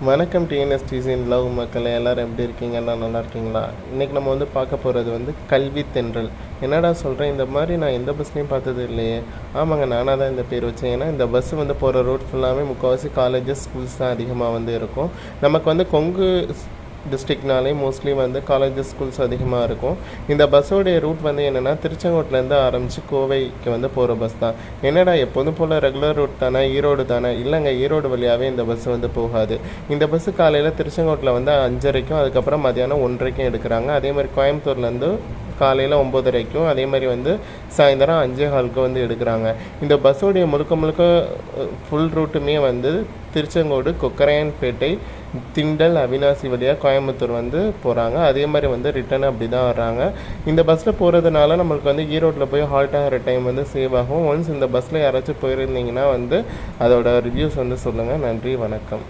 வணக்கம் டிஎன்எஸ்டிசின் லவ் மக்களே, எல்லோரும் எப்படி இருக்கீங்க? எல்லாம் நல்லா இருக்கீங்களா? இன்றைக்கி நம்ம பார்க்க போகிறது கல்வி தென்றல். என்னடா சொல்கிறேன், இந்த மாதிரி நான் எந்த பஸ்லேயும் பார்த்தது இல்லையே. ஆமாங்க, நானாக தான் இந்த பேர் வச்சேன். ஏன்னா இந்த பஸ் போகிற ரூட் ஃபுல்லாகவே முக்கால்வாசி காலேஜஸ் ஸ்கூல்ஸ் தான் அதிகமாக இருக்கும். நமக்கு கொங்கு டிஸ்ட்ரிக்ட்னாலே மோஸ்ட்லி காலேஜஸ் ஸ்கூல்ஸ் அதிகமாக இருக்கும். இந்த பஸ்ஸோடைய ரூட் என்னென்னா திருச்செங்கோட்டிலேருந்து ஆரம்பித்து கோவைக்கு போகிற பஸ் தான். என்னடா எப்போதும் போல் ரெகுலர் ரூட் தானே, ஈரோடு தானே? இல்லைங்க, ஈரோடு வழியாகவே இந்த பஸ் போகாது. இந்த பஸ்ஸு காலையில் திருச்செங்கோட்டில் 5:30க்கும் அதுக்கப்புறம் மதியானம் 1:30க்கும் எடுக்கிறாங்க. அதே மாதிரி கோயம்புத்தூர்லேருந்து காலையில் 9:30க்கும் அதே மாதிரி சாயந்தரம் 5:15க்கு எடுக்கிறாங்க. இந்த பஸ்ஸோடைய முழுக்க ஃபுல் ரூட்டுமே திருச்செங்கோடு, கொக்கரையன்பேட்டை, திண்டல், அவினாசி வழியாக கோயம்புத்தூர் போகிறாங்க. அதே மாதிரி ரிட்டன் அப்படி தான் வர்றாங்க. இந்த பஸ்ஸில் போகிறதுனால நம்மளுக்கு ஈரோட்டில் போய் ஹால்ட் ஆகிற டைம் சேவ் ஆகும். ஒன்ஸ் இந்த பஸ்ஸில் யாராச்சும் போயிருந்தீங்கன்னா அதோட ரிவ்யூஸ் சொல்லுங்கள். நன்றி, வணக்கம்.